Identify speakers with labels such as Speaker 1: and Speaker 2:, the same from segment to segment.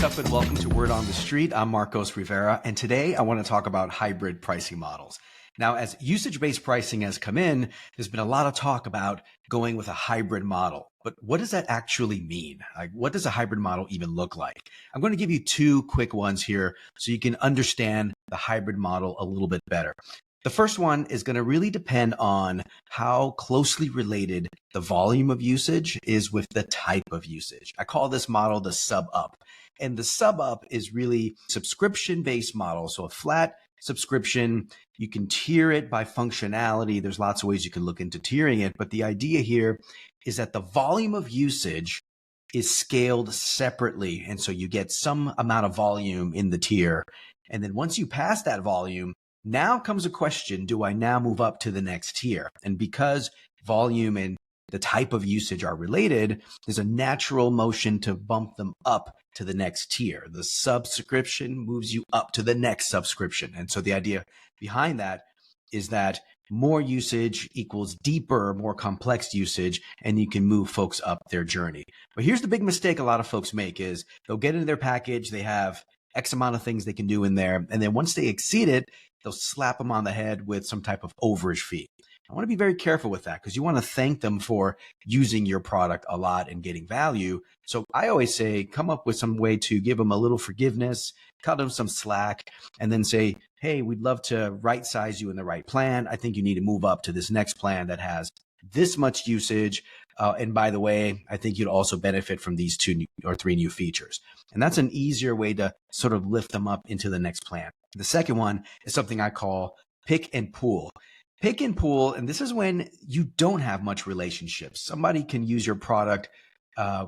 Speaker 1: What's up and welcome to Word on the Street. I'm Marcos Rivera, and today I want to talk about hybrid pricing models. Now, as usage-based pricing has come in, there's been a lot of talk about going with a hybrid model. But what does that actually mean? Like, what does a hybrid model even look like? I'm going to give you two quick ones here so you can understand the hybrid model a little bit better. The first one is going to really depend on how closely related the volume of usage is with the type of usage. I call this model the sub-up. And the sub-up is really subscription-based model. So a flat subscription, you can tier it by functionality. There's lots of ways you can look into tiering it. But the idea here is that the volume of usage is scaled separately. And so you get some amount of volume in the tier. And then once you pass that volume, now comes a question, do I now move up to the next tier? And because volume and the type of usage are related, there's a natural motion to bump them up to the next tier. The subscription moves you up to the next subscription. And so the idea behind that is that more usage equals deeper, more complex usage, and you can move folks up their journey. But here's the big mistake a lot of folks make is they'll get into their package, they have X amount of things they can do in there, and then once they exceed it, they'll slap them on the head with some type of overage fee. I want to be very careful with that because you want to thank them for using your product a lot and getting value. So I always say, come up with some way to give them a little forgiveness, cut them some slack, and then say, hey, we'd love to right size you in the right plan. I think you need to move up to this next plan that has this much usage. And by the way, I think you'd also benefit from these three new features. And that's an easier way to sort of lift them up into the next plan. The second one is something I call pick and pool. Pick and pool, and this is when you don't have much relationship. Somebody can use your product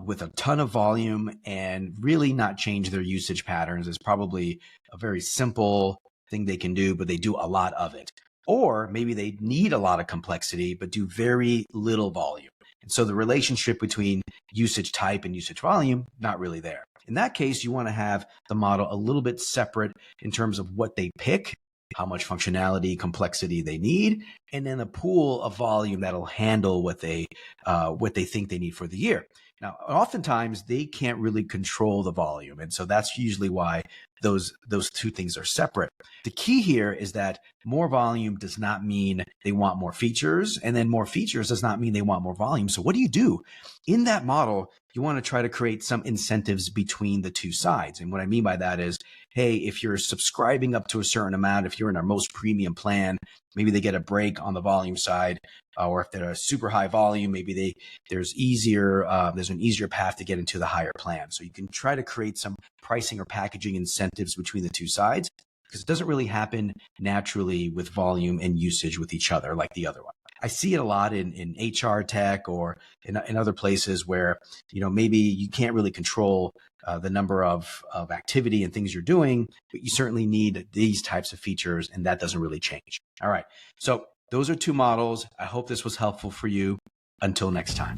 Speaker 1: with a ton of volume and really not change their usage patterns. It's probably a very simple thing they can do, but they do a lot of it. Or maybe they need a lot of complexity, but do very little volume. And so the relationship between usage type and usage volume, not really there. In that case, you want to have the model a little bit separate in terms of what they pick, how much functionality, complexity they need, and then a pool of volume that'll handle what they think they need for the year. Now, oftentimes they can't really control the volume. And so that's usually why those two things are separate. The key here is that more volume does not mean they want more features, and then more features does not mean they want more volume. So what do you do? In that model, you want to try to create some incentives between the two sides. And what I mean by that is, hey, if you're subscribing up to a certain amount, if you're in our most premium plan, maybe they get a break on the volume side, or if they're a super high volume, maybe there's an easier path to get into the higher plan. So you can try to create some pricing or packaging incentives between the two sides, because it doesn't really happen naturally with volume and usage with each other like the other one. I see it a lot in HR tech or in other places where, maybe you can't really control the number of activity and things you're doing, but you certainly need these types of features, and that doesn't really change. All right. So those are two models. I hope this was helpful for you. Until next time.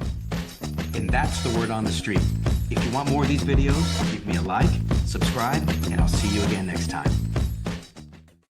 Speaker 1: And that's the Word on the Street. If you want more of these videos, give me a like, subscribe, and I'll see you again next time.